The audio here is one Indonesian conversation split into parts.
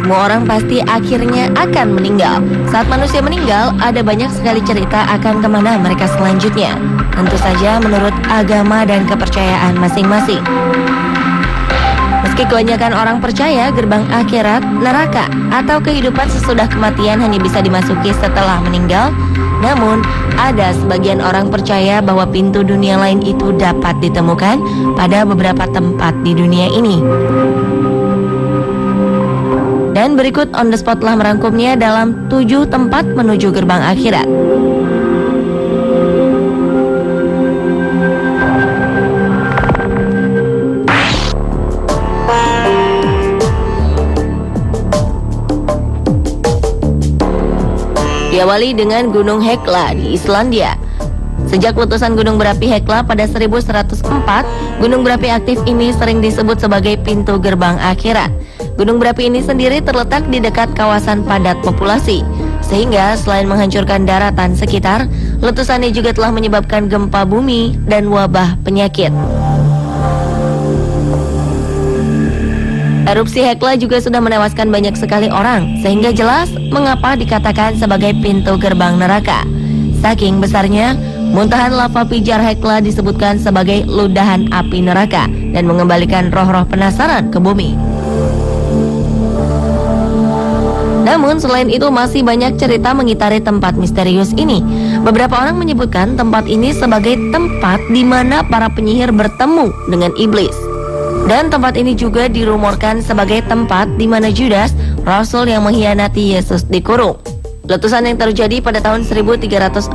semua orang pasti akhirnya akan meninggal. Saat manusia meninggal, ada banyak sekali cerita akan kemana mereka selanjutnya. Tentu saja menurut agama dan kepercayaan masing-masing. Meski kebanyakan orang percaya gerbang akhirat, neraka, atau kehidupan sesudah kematian hanya bisa dimasuki setelah meninggal, namun ada sebagian orang percaya bahwa pintu dunia lain itu dapat ditemukan pada beberapa tempat di dunia ini. Dan berikut on the spot telah merangkumnya dalam 7 tempat menuju gerbang akhirat. Diawali dengan Gunung Hekla di Islandia. Sejak letusan gunung berapi Hekla pada 1104, gunung berapi aktif ini sering disebut sebagai pintu gerbang akhirat. Gunung berapi ini sendiri terletak di dekat kawasan padat populasi, sehingga selain menghancurkan daratan sekitar, letusannya juga telah menyebabkan gempa bumi dan wabah penyakit. Erupsi Hekla juga sudah menewaskan banyak sekali orang, sehingga jelas mengapa dikatakan sebagai pintu gerbang neraka. Saking besarnya, muntahan lava pijar Hekla disebutkan sebagai ludahan api neraka dan mengembalikan roh-roh penasaran ke bumi. Namun selain itu masih banyak cerita mengitari tempat misterius ini. Beberapa orang menyebutkan tempat ini sebagai tempat di mana para penyihir bertemu dengan iblis. Dan tempat ini juga dirumorkan sebagai tempat di mana Judas, rasul yang mengkhianati Yesus, dikurung. Letusan yang terjadi pada tahun 1341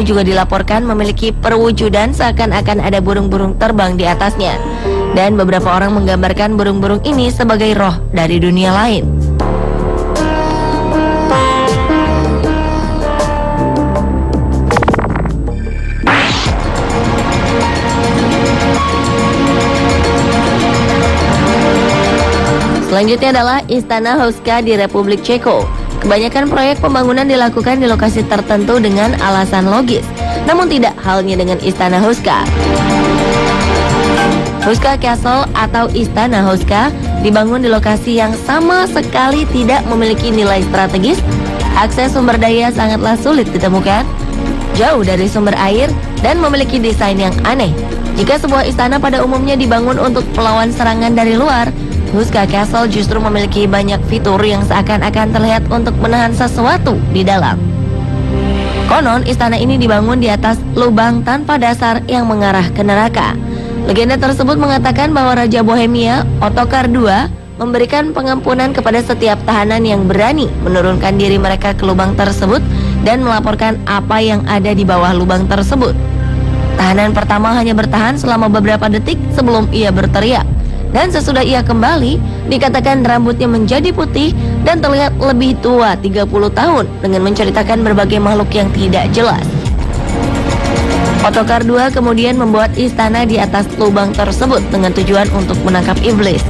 juga dilaporkan memiliki perwujudan seakan-akan ada burung-burung terbang di atasnya. Dan beberapa orang menggambarkan burung-burung ini sebagai roh dari dunia lain. Selanjutnya adalah Istana Houska di Republik Ceko. Kebanyakan proyek pembangunan dilakukan di lokasi tertentu dengan alasan logis, namun tidak halnya dengan Istana Houska. Houska Castle atau Istana Houska dibangun di lokasi yang sama sekali tidak memiliki nilai strategis. Akses sumber daya sangatlah sulit ditemukan, jauh dari sumber air, dan memiliki desain yang aneh. Jika sebuah istana pada umumnya dibangun untuk melawan serangan dari luar, Houska Castle justru memiliki banyak fitur yang seakan-akan terlihat untuk menahan sesuatu di dalam. Konon, istana ini dibangun di atas lubang tanpa dasar yang mengarah ke neraka. Legenda tersebut mengatakan bahwa Raja Bohemia, Ottokar II, memberikan pengampunan kepada setiap tahanan yang berani menurunkan diri mereka ke lubang tersebut dan melaporkan apa yang ada di bawah lubang tersebut. Tahanan pertama hanya bertahan selama beberapa detik sebelum ia berteriak. Dan sesudah ia kembali, dikatakan rambutnya menjadi putih dan terlihat lebih tua 30 tahun dengan menceritakan berbagai makhluk yang tidak jelas. Ottokar II kemudian membuat istana di atas lubang tersebut dengan tujuan untuk menangkap iblis.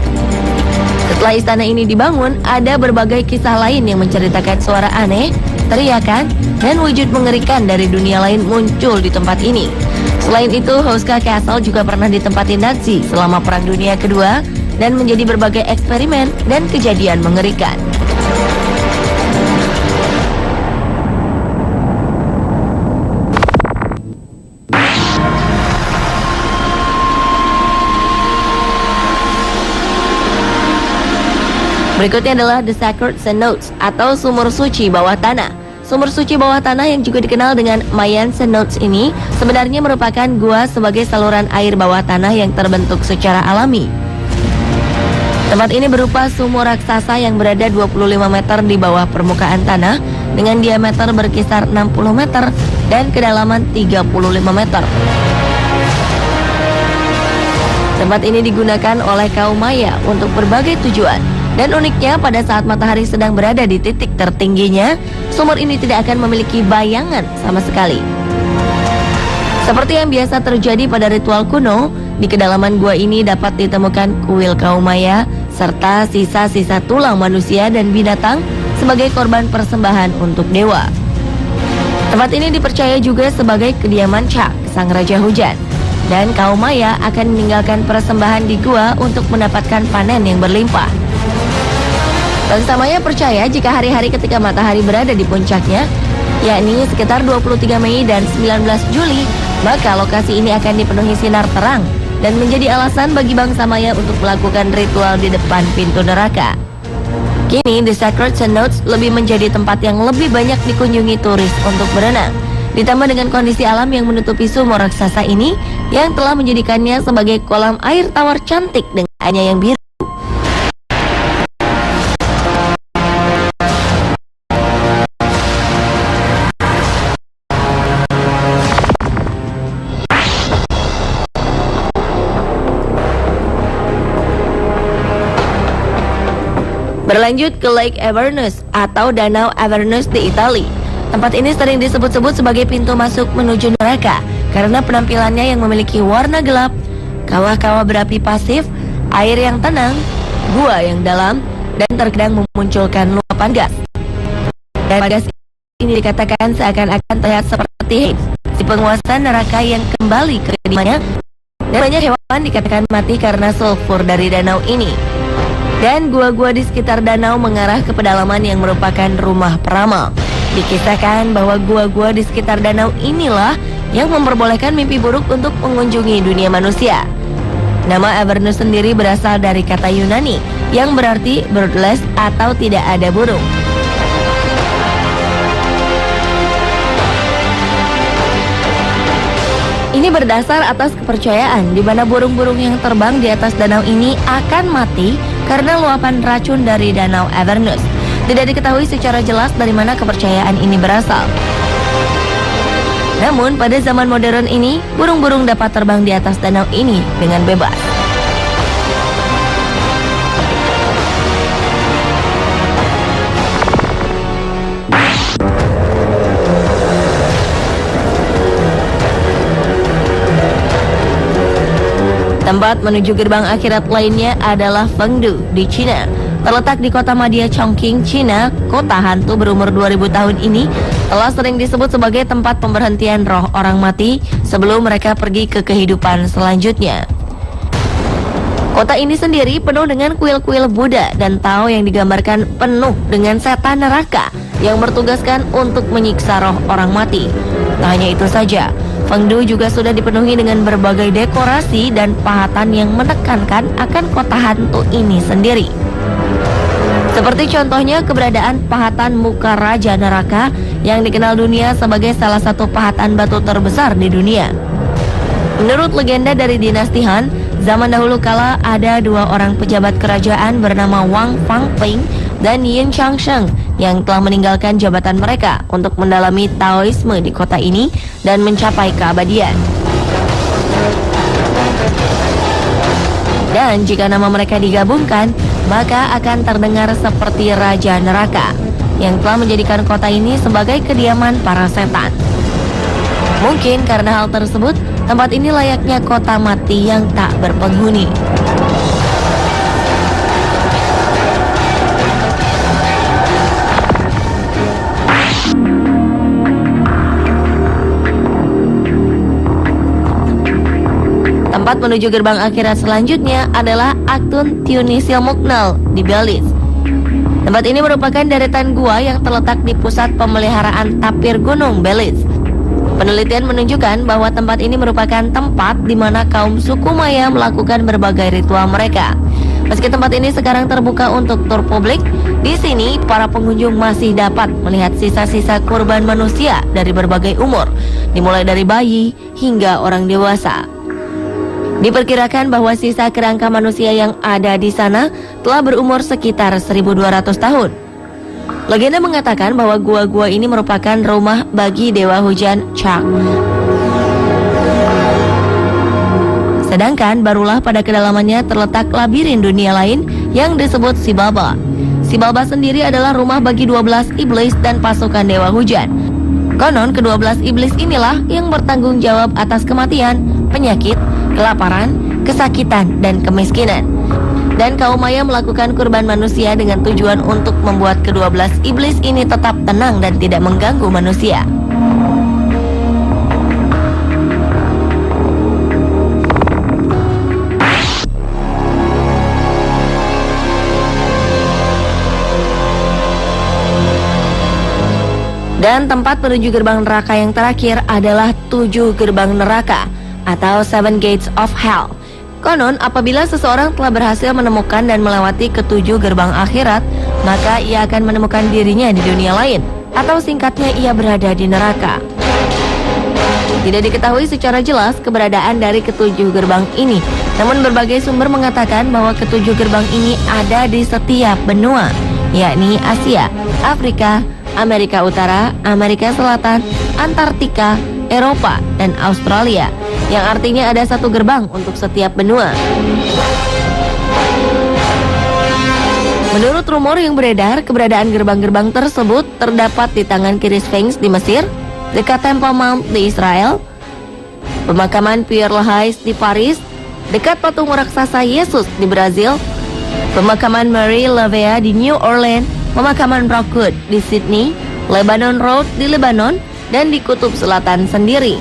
Setelah istana ini dibangun, ada berbagai kisah lain yang menceritakan suara aneh, teriakan, dan wujud mengerikan dari dunia lain muncul di tempat ini. Selain itu, Houska Castle juga pernah ditempati Nazi selama Perang Dunia Kedua dan menjadi berbagai eksperimen dan kejadian mengerikan. Berikutnya adalah The Sacred Cenotes atau sumur suci bawah tanah. Sumur suci bawah tanah yang juga dikenal dengan Mayan Cenotes ini sebenarnya merupakan gua sebagai saluran air bawah tanah yang terbentuk secara alami. Tempat ini berupa sumur raksasa yang berada 25 meter di bawah permukaan tanah dengan diameter berkisar 60 meter dan kedalaman 35 meter. Tempat ini digunakan oleh kaum Maya untuk berbagai tujuan. Dan uniknya, pada saat matahari sedang berada di titik tertingginya, sumur ini tidak akan memiliki bayangan sama sekali. Seperti yang biasa terjadi pada ritual kuno, di kedalaman gua ini dapat ditemukan kuil kaum Maya, serta sisa-sisa tulang manusia dan binatang sebagai korban persembahan untuk dewa. Tempat ini dipercaya juga sebagai kediaman Chak, sang raja hujan. Dan kaum Maya akan meninggalkan persembahan di gua untuk mendapatkan panen yang berlimpah. Bangsa Maya percaya jika hari-hari ketika matahari berada di puncaknya, yakni sekitar 23 Mei dan 19 Juli, maka lokasi ini akan dipenuhi sinar terang dan menjadi alasan bagi bangsa Maya untuk melakukan ritual di depan pintu neraka. Kini, The Sacred Cenotes lebih menjadi tempat yang lebih banyak dikunjungi turis untuk berenang. Ditambah dengan kondisi alam yang menutupi sumur raksasa ini, yang telah menjadikannya sebagai kolam air tawar cantik dengan airnya yang biru. Berlanjut ke Lake Avernus atau Danau Avernus di Italia. Tempat ini sering disebut-sebut sebagai pintu masuk menuju neraka karena penampilannya yang memiliki warna gelap, kawah-kawah berapi pasif, air yang tenang, gua yang dalam, dan terkadang memunculkan luapan gas. Dan gas ini dikatakan seakan-akan terlihat seperti si penguasa neraka yang kembali ke kediamannya, dan banyak hewan dikatakan mati karena sulfur dari danau ini. Dan gua-gua di sekitar danau mengarah ke pedalaman yang merupakan rumah peramal. Dikisahkan bahwa gua-gua di sekitar danau inilah yang memperbolehkan mimpi buruk untuk mengunjungi dunia manusia. Nama Avernus sendiri berasal dari kata Yunani yang berarti birdless atau tidak ada burung. Ini berdasar atas kepercayaan di mana burung-burung yang terbang di atas danau ini akan mati karena luapan racun dari danau Avernus. Tidak diketahui secara jelas dari mana kepercayaan ini berasal. Namun pada zaman modern ini, burung-burung dapat terbang di atas danau ini dengan bebas. Tempat menuju gerbang akhirat lainnya adalah Fengdu di Cina. Terletak di kota Madya Chongqing, Cina, kota hantu berumur 2000 tahun ini telah sering disebut sebagai tempat pemberhentian roh orang mati sebelum mereka pergi ke kehidupan selanjutnya. Kota ini sendiri penuh dengan kuil-kuil Buddha dan Tao yang digambarkan penuh dengan setan neraka yang bertugaskan untuk menyiksa roh orang mati. Tak hanya itu saja, Fengdu juga sudah dipenuhi dengan berbagai dekorasi dan pahatan yang menekankan akan kota hantu ini sendiri. Seperti contohnya keberadaan pahatan muka Raja Neraka yang dikenal dunia sebagai salah satu pahatan batu terbesar di dunia. Menurut legenda dari dinasti Han, zaman dahulu kala ada dua orang pejabat kerajaan bernama Wang Fangping dan Yin Changsheng yang telah meninggalkan jabatan mereka untuk mendalami Taoisme di kota ini dan mencapai keabadian. Dan jika nama mereka digabungkan, maka akan terdengar seperti Raja Neraka yang telah menjadikan kota ini sebagai kediaman para setan. Mungkin karena hal tersebut, tempat ini layaknya kota mati yang tak berpenghuni. Tempat menuju gerbang akhirat selanjutnya adalah Aktun Tiunisil Muknal di Belize. Tempat ini merupakan deretan gua yang terletak di pusat pemeliharaan tapir gunung Belize. Penelitian menunjukkan bahwa tempat ini merupakan tempat di mana kaum suku Maya melakukan berbagai ritual mereka. Meski tempat ini sekarang terbuka untuk tur publik, di sini para pengunjung masih dapat melihat sisa-sisa kurban manusia dari berbagai umur, dimulai dari bayi hingga orang dewasa. Diperkirakan bahwa sisa kerangka manusia yang ada di sana telah berumur sekitar 1200 tahun. Legenda mengatakan bahwa gua-gua ini merupakan rumah bagi dewa hujan Chak. Sedangkan barulah pada kedalamannya terletak labirin dunia lain yang disebut Sibaba. Sibaba sendiri adalah rumah bagi 12 iblis dan pasukan dewa hujan. Konon ke-12 iblis inilah yang bertanggung jawab atas kematian, penyakit, kelaparan, kesakitan, dan kemiskinan. Dan kaum Maya melakukan kurban manusia dengan tujuan untuk membuat ke-12 iblis ini tetap tenang dan tidak mengganggu manusia. Dan tempat menuju gerbang neraka yang terakhir adalah 7 gerbang neraka atau 7 Gates of Hell. Konon, apabila seseorang telah berhasil menemukan dan melewati ke-7 gerbang akhirat, maka ia akan menemukan dirinya di dunia lain, atau singkatnya ia berada di neraka. Tidak diketahui secara jelas keberadaan dari ke-7 gerbang ini, namun berbagai sumber mengatakan bahwa ke-7 gerbang ini ada di setiap benua, yakni Asia, Afrika, Amerika Utara, Amerika Selatan, Antartika, Eropa, dan Australia, yang artinya ada 1 gerbang untuk setiap benua. Menurut rumor yang beredar, keberadaan gerbang-gerbang tersebut terdapat di tangan kiri Sphinx di Mesir, dekat Temple Mount di Israel, pemakaman Père Lachaise di Paris, dekat patung raksasa Yesus di Brazil, pemakaman Marie Lavea di New Orleans, pemakaman Rockwood di Sydney, Lebanon Road di Lebanon, dan di Kutub Selatan sendiri.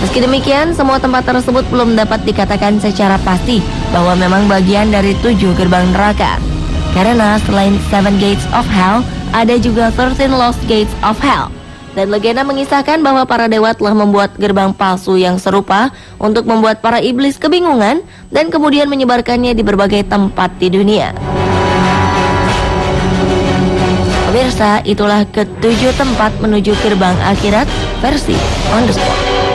Meski demikian, semua tempat tersebut belum dapat dikatakan secara pasti bahwa memang bagian dari 7 gerbang neraka. Karena selain 7 Gates of Hell, ada juga 13 Lost Gates of Hell. Dan legenda mengisahkan bahwa para dewa telah membuat gerbang palsu yang serupa untuk membuat para iblis kebingungan dan kemudian menyebarkannya di berbagai tempat di dunia. Pemirsa, itulah ke-7 tempat menuju gerbang akhirat versi On The Spot.